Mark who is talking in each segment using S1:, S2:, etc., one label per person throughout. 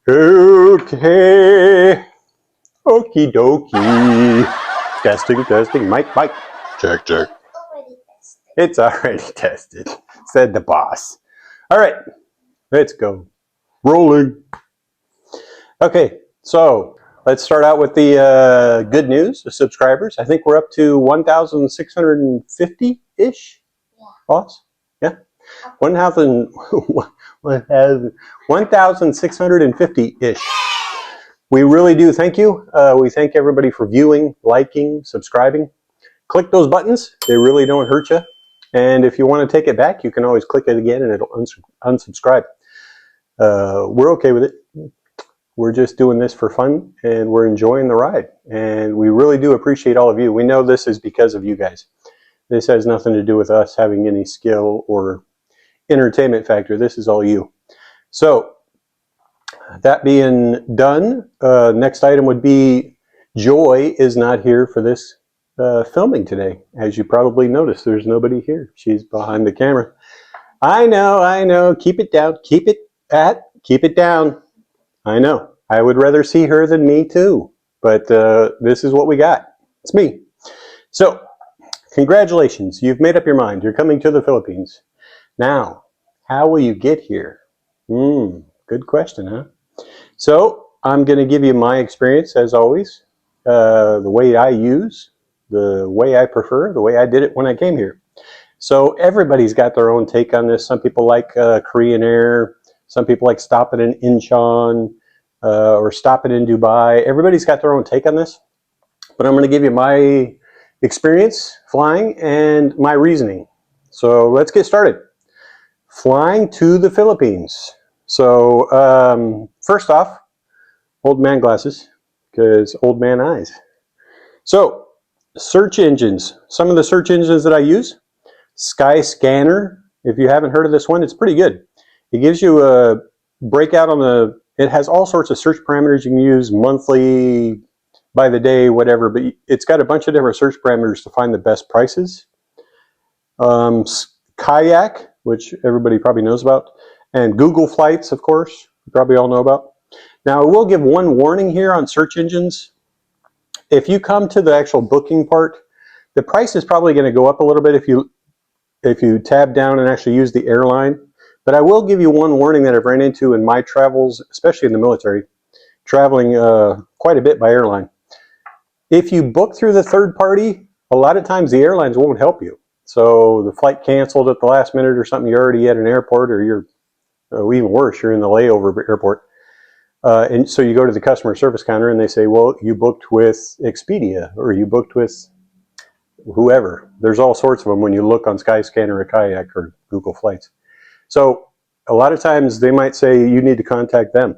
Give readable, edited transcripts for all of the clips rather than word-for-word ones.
S1: Okay. Okie dokie. Testing, testing. Mic. Check. It's already tested, said the boss. All right, let's go. Rolling. Okay, so let's start out with the good news, the subscribers. I think we're up to 1,650-ish, boss? Yeah? 1,650-ish. We really do thank you. We thank everybody for viewing, liking, subscribing. Click those buttons. They really don't hurt you. And if you want to take it back, you can always click it again and it'll unsubscribe. We're okay with it. We're just doing this for fun and we're enjoying the ride. And we really do appreciate all of you. We know this is because of you guys. This has nothing to do with us having any skill or entertainment factor. This is all you. So that being done, next item would be Joy is not here for this filming today. As you probably noticed, there's nobody here. She's behind the camera. I know. Keep it down. Keep it down. I know. I would rather see her than me too. But this is what we got. It's me. So, congratulations. You've made up your mind. You're coming to the Philippines. Now, how will you get here? Good question, huh? So, I'm going to give you my experience as always. The way I use, the way I prefer, the way I did it when I came here. So everybody's got their own take on this. Some people like Korean Air. Some people like stopping in Incheon or stopping in Dubai. Everybody's got their own take on this. But I'm going to give you my experience flying and my reasoning. So let's get started. Flying to the Philippines. So first off, old man glasses, because old man eyes. So search engines. Some of the search engines that I use. Skyscanner. If you haven't heard of this one, it's pretty good. It gives you a breakout on the, it has all sorts of search parameters you can use, monthly, by the day, whatever, but it's got a bunch of different search parameters to find the best prices. Kayak, which everybody probably knows about, and Google Flights, of course, you probably all know about. Now, I will give one warning here on search engines. If you come to the actual booking part, the price is probably going to go up a little bit if you tab down and actually use the airline. But I will give you one warning that I've ran into in my travels, especially in the military, traveling quite a bit by airline. If you book through the third party, a lot of times the airlines won't help you. So the flight canceled at the last minute or something, you're already at an airport, or you're, even worse, you're in the layover airport. And so you go to the customer service counter and they say, well, you booked with Expedia, or you booked with whoever. There's all sorts of them when you look on Skyscanner or Kayak or Google Flights. So a lot of times they might say you need to contact them.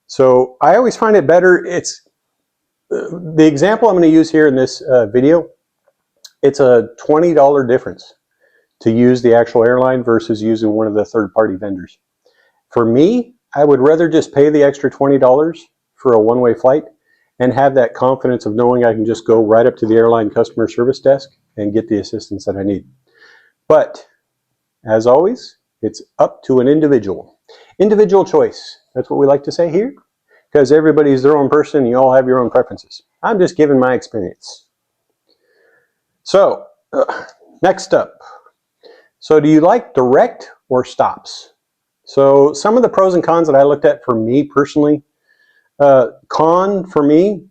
S1: So I always find it better. It's the example I'm going to use here in this video. It's a $20 difference to use the actual airline versus using one of the third-party vendors. For me, I would rather just pay the extra $20 for a one-way flight and have that confidence of knowing I can just go right up to the airline customer service desk and get the assistance that I need. But as always, it's up to an individual. Individual choice. That's what we like to say here, because everybody's their own person. You all have your own preferences. I'm just giving my experience. So, next up. So do you like direct or stops? So some of the pros and cons that I looked at for me personally. Con for me,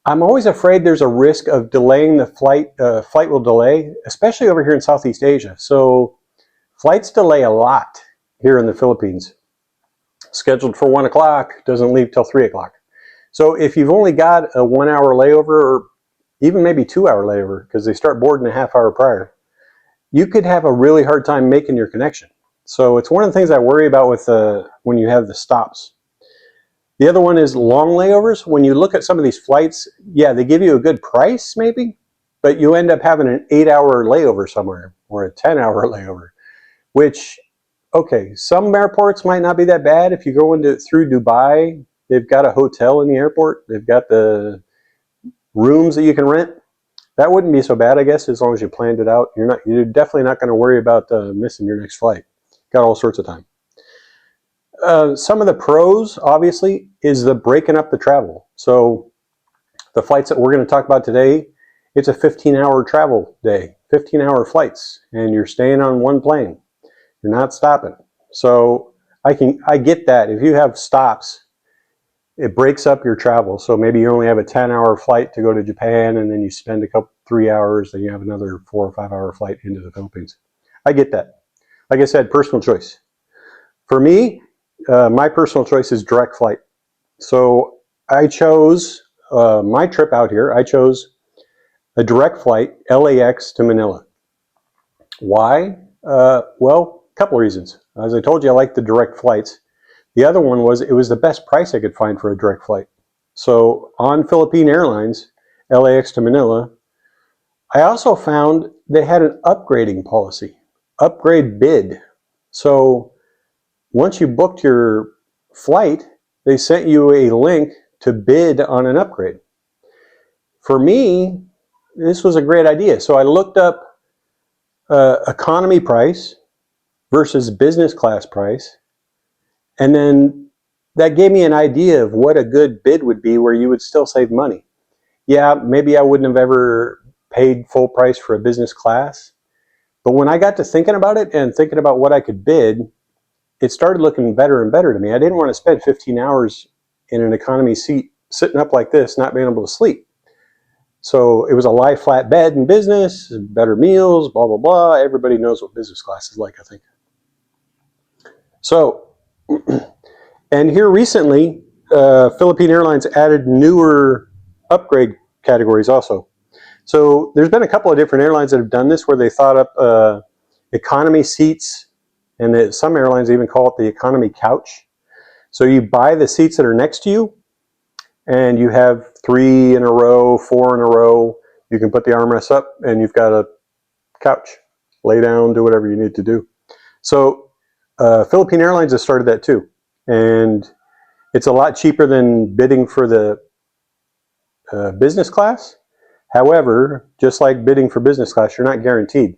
S1: I'm always afraid there's a risk of delaying the flight. Flight will delay, especially over here in Southeast Asia. So flights delay a lot here in the Philippines. Scheduled for 1 o'clock, doesn't leave till 3 o'clock. So if you've only got a 1 hour layover, or even maybe 2 hour layover, because they start boarding a half hour prior, you could have a really hard time making your connection. So it's one of the things I worry about with when you have the stops. The other one is long layovers. When you look at some of these flights, yeah, they give you a good price maybe, but you end up having an 8 hour layover somewhere or a 10 hour layover, which, okay, some airports might not be that bad. If you go through Dubai, they've got a hotel in the airport. They've got the rooms that you can rent. That wouldn't be so bad, I guess, as long as you planned it out. You're definitely not going to worry about missing your next flight. Got all sorts of time. Some of the pros, obviously, is the breaking up the travel. So the flights that we're going to talk about today, it's a 15-hour travel day, 15-hour flights, and you're staying on one plane. You're not stopping. So I get that. If you have stops, it breaks up your travel. So maybe you only have a 10-hour flight to go to Japan, and then you spend 3 hours, then you have another 4 or 5 hour flight into the Philippines. I get that. Like I said, personal choice. For me, my personal choice is direct flight. So I chose my trip out here. I chose a direct flight, LAX to Manila. Why? Well, a couple of reasons. As I told you, I like the direct flights. The other one was it was the best price I could find for a direct flight. So on Philippine Airlines, LAX to Manila, I also found they had an upgrading policy, upgrade bid. So once you booked your flight, they sent you a link to bid on an upgrade. For me, this was a great idea. So I looked up economy price versus business class price, and then that gave me an idea of what a good bid would be where you would still save money. Yeah, maybe I wouldn't have ever paid full price for a business class, but when I got to thinking about it and thinking about what I could bid, it started looking better and better to me. I didn't want to spend 15 hours in an economy seat sitting up like this, not being able to sleep. So it was a lie flat bed in business, better meals, blah, blah, blah. Everybody knows what business class is like, I think. So, and here recently, Philippine Airlines added newer upgrade categories also. So there's been a couple of different airlines that have done this where they thought up economy seats, and some airlines even call it the economy couch. So you buy the seats that are next to you, and you have 3 in a row, 4 in a row. You can put the armrests up, and you've got a couch. Lay down, do whatever you need to do. So Philippine Airlines has started that too. And it's a lot cheaper than bidding for the business class. However, just like bidding for business class, you're not guaranteed.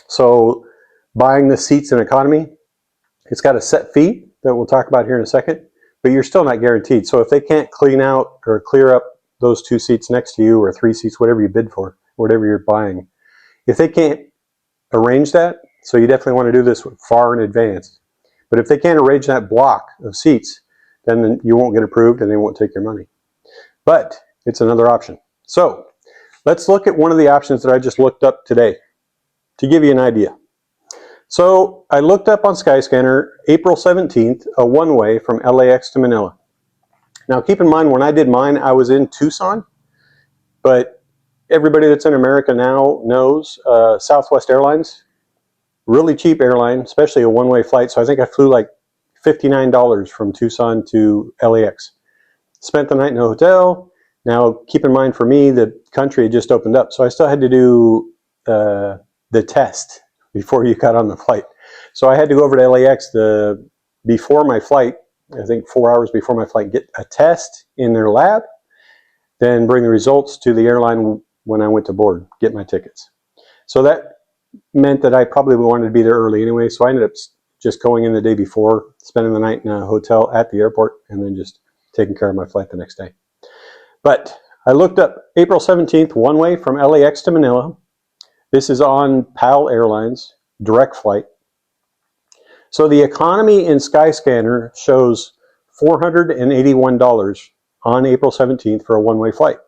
S1: So buying the seats in economy, it's got a set fee that we'll talk about here in a second, but you're still not guaranteed. So if they can't clean out or clear up those 2 seats next to you or 3 seats, whatever you bid for, whatever you're buying, if they can't arrange that, so you definitely want to do this far in advance. But if they can't arrange that block of seats, then you won't get approved and they won't take your money. But it's another option. So let's look at one of the options that I just looked up today to give you an idea. So I looked up on Skyscanner April 17th, a one-way from LAX to Manila. Now keep in mind, when I did mine, I was in Tucson, but everybody that's in America now knows Southwest Airlines, really cheap airline, especially a one-way flight. So I think I flew like $59 from Tucson to LAX. Spent the night in a hotel. Now keep in mind, for me, the country had just opened up, so I still had to do the test before you got on the flight. So I had to go over to LAX before my flight, I think 4 hours before my flight, get a test in their lab, then bring the results to the airline when I went to board, get my tickets. So that meant that I probably wanted to be there early anyway, so I ended up just going in the day before, spending the night in a hotel at the airport, and then just taking care of my flight the next day. But I looked up April 17th, one-way from LAX to Manila. This is on PAL Airlines, direct flight. So the economy in Skyscanner shows $481 on April 17th for a one-way flight.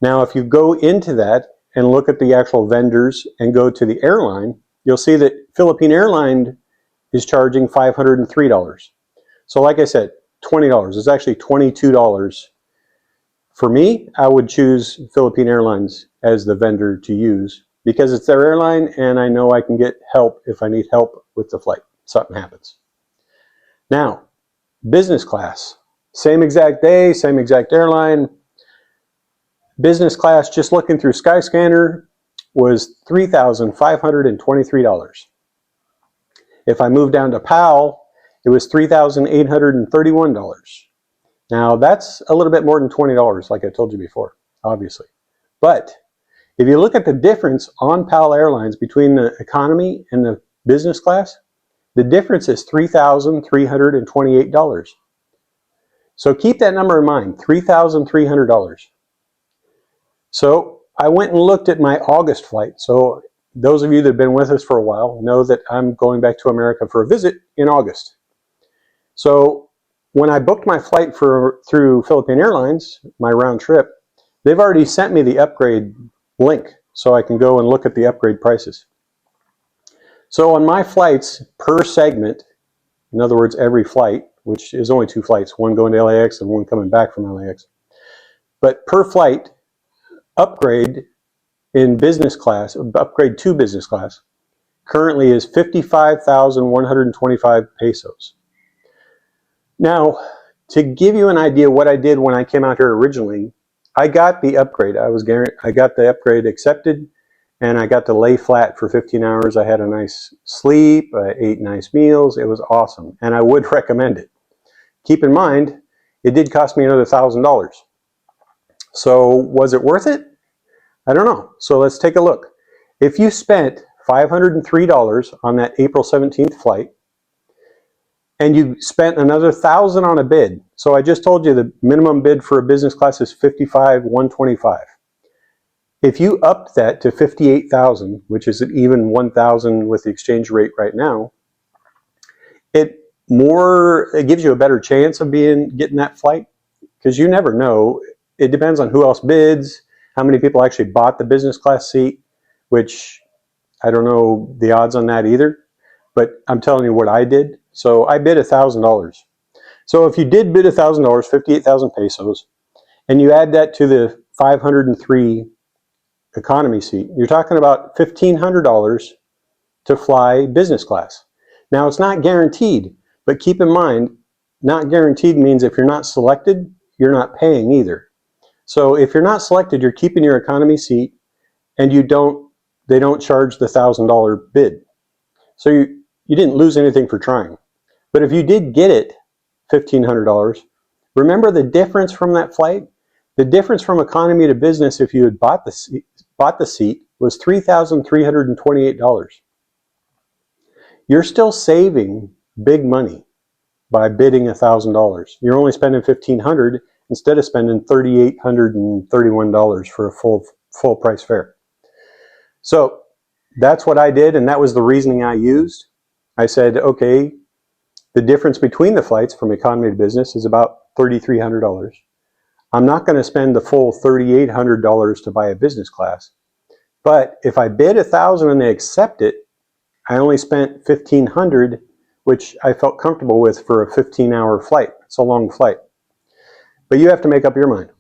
S1: Now, if you go into that and look at the actual vendors and go to the airline, you'll see that Philippine Airlines is charging $503. So like I said, $20. It's actually $22. For me, I would choose Philippine Airlines as the vendor to use because it's their airline and I know I can get help if I need help with the flight. Something happens. Now, business class. Same exact day, same exact airline. Business class, just looking through Skyscanner, was $3,523. If I moved down to PAL, it was $3,831. Now, that's a little bit more than $20, like I told you before, obviously. But if you look at the difference on PAL Airlines between the economy and the business class, The difference is $3,328. So keep that number in mind, $3,300. So I went and looked at my August flight. So those of you that have been with us for a while know that I'm going back to America for a visit in August. So when I booked my flight through Philippine Airlines, my round trip, they've already sent me the upgrade link so I can go and look at the upgrade prices. So on my flights per segment, in other words, every flight, which is only 2 flights, one going to LAX and one coming back from LAX, but per flight, upgrade in business class, upgrade to business class, currently is 55,125 pesos. Now, to give you an idea what I did when I came out here originally, I got the upgrade. I got the upgrade accepted, and I got to lay flat for 15 hours. I had a nice sleep. I ate nice meals. It was awesome, and I would recommend it. Keep in mind, it did cost me another $1,000. So was it worth it? I don't know. So let's take a look. If you spent $503 on that April 17th flight, and you spent another $1,000 on a bid. So I just told you the minimum bid for a business class is $55,125. If you upped that to $58,000, which is an even $1,000 with the exchange rate right now, it gives you a better chance of getting that flight, because you never know. It depends on who else bids, how many people actually bought the business class seat, which I don't know the odds on that either, but I'm telling you what I did. So I bid $1,000. So if you did bid $1,000, 58,000 pesos, and you add that to the 503 economy seat, you're talking about $1,500 to fly business class. Now, it's not guaranteed, but keep in mind, not guaranteed means if you're not selected, you're not paying either. So if you're not selected, you're keeping your economy seat, and they don't charge the $1,000 bid. So you didn't lose anything for trying. But if you did get it, $1,500, remember the difference from that flight? The difference from economy to business, if you had bought the seat, was $3,328. You're still saving big money by bidding $1,000. You're only spending $1,500 instead of spending $3,831 for a full price fare. So that's what I did, and that was the reasoning I used. I said, okay, the difference between the flights from economy to business is about $3,300. I'm not going to spend the full $3,800 to buy a business class. But if I bid $1,000 and they accept it, I only spent $1,500, which I felt comfortable with for a 15-hour flight. It's a long flight. But you have to make up your mind.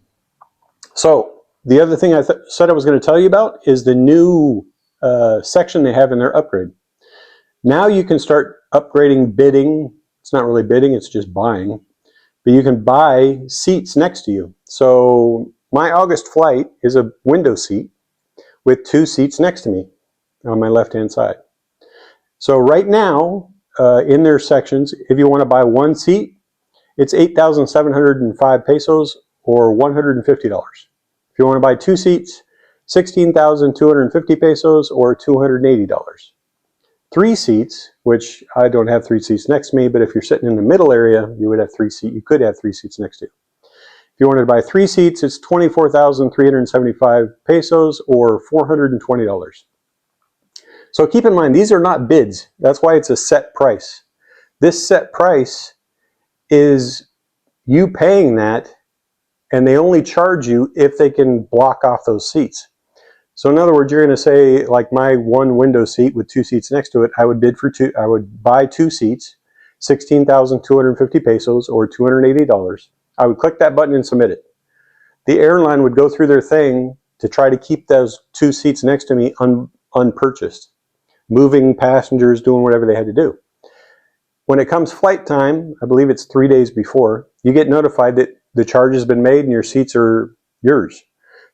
S1: So the other thing I said I was going to tell you about is the new section they have in their upgrade. Now you can start upgrading bidding. It's not really bidding, it's just buying. But you can buy seats next to you. So my August flight is a window seat with 2 seats next to me on my left-hand side. So right now, in their sections, if you want to buy one seat, it's 8,705 pesos or $150. If you want to buy 2 seats, 16,250 pesos or $280. 3 seats, which I don't have 3 seats next to me, but if you're sitting in the middle area, you could have 3 seats next to you. If you wanted to buy 3 seats, it's 24,375 pesos or $420. So keep in mind, these are not bids. That's why it's a set price. This set price is you paying that, and they only charge you if they can block off those seats. So in other words, you're going to say, like my one window seat with 2 seats next to it, I would buy 2 seats, 16,250 pesos or $280. I would click that button and submit it. The airline would go through their thing to try to keep those 2 seats next to me unpurchased, moving passengers, doing whatever they had to do. When it comes flight time, I believe it's 3 days before, you get notified that the charge has been made and your seats are yours.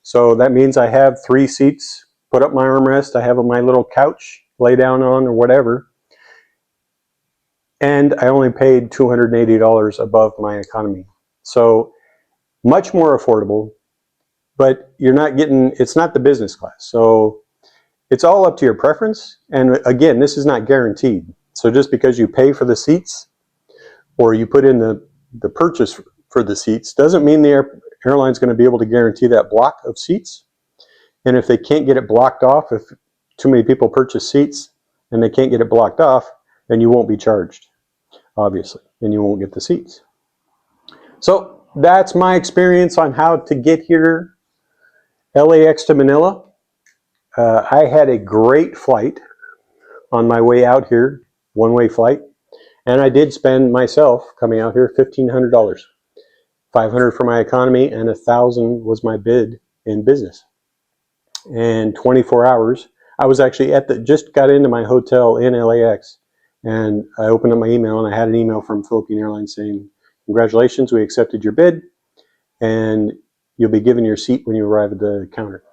S1: So that means I have 3 seats, put up my armrest, I have my little couch, lay down on or whatever, and I only paid $280 above my economy. So much more affordable, but it's not the business class. So it's all up to your preference. And again, this is not guaranteed. So just because you pay for the seats or you put in the purchase for the seats doesn't mean the airline's going to be able to guarantee that block of seats. And if they can't get it blocked off, if too many people purchase seats and they can't get it blocked off, then you won't be charged, obviously, and you won't get the seats. So that's my experience on how to get here, LAX to Manila. I had a great flight on my way out here, one-way flight, and I did spend myself coming out here $1,500, $500 for my economy, and $1,000 was my bid in business. And 24 hours, I was actually just got into my hotel in LAX, and I opened up my email, and I had an email from Philippine Airlines saying, "Congratulations, we accepted your bid, and you'll be given your seat when you arrive at the counter,"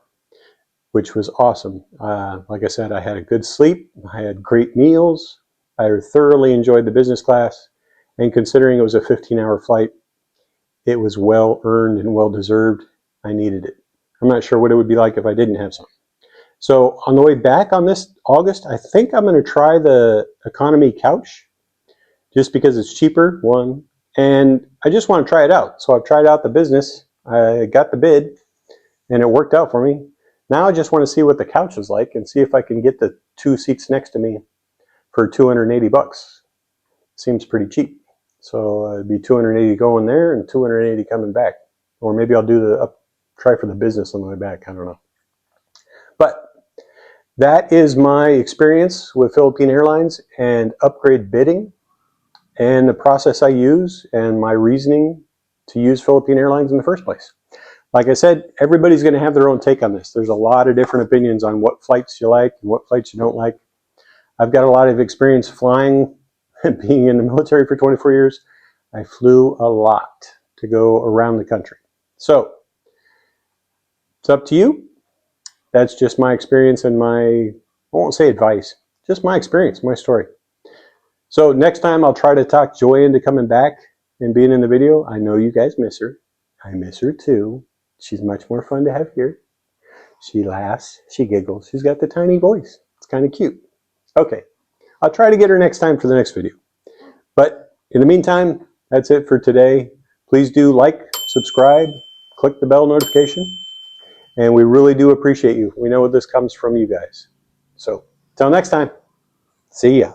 S1: which was awesome. Like I said, I had a good sleep. I had great meals. I thoroughly enjoyed the business class. And considering it was a 15-hour flight, it was well earned and well deserved. I needed it. I'm not sure what it would be like if I didn't have some. So on the way back on this August, I think I'm going to try the economy couch just because it's cheaper, one. And I just want to try it out. So I've tried out the business. I got the bid and it worked out for me. Now I just want to see what the couch is like and see if I can get the 2 seats next to me for $280. Seems pretty cheap. So it'd be $280 going there and $280 coming back. Or maybe I'll do try for the business on the way back. I don't know. But that is my experience with Philippine Airlines and upgrade bidding and the process I use and my reasoning to use Philippine Airlines in the first place. Like I said, everybody's going to have their own take on this. There's a lot of different opinions on what flights you like and what flights you don't like. I've got a lot of experience flying and being in the military for 24 years. I flew a lot to go around the country. So it's up to you. That's just my experience and I won't say advice, just my experience, my story. So next time I'll try to talk Joy into coming back and being in the video. I know you guys miss her. I miss her too. She's much more fun to have here. She laughs, she giggles. She's got the tiny voice. It's kind of cute. Okay, I'll try to get her next time for the next video. But in the meantime, that's it for today. Please do like, subscribe, click the bell notification. And we really do appreciate you. We know this comes from you guys. So, till next time, see ya.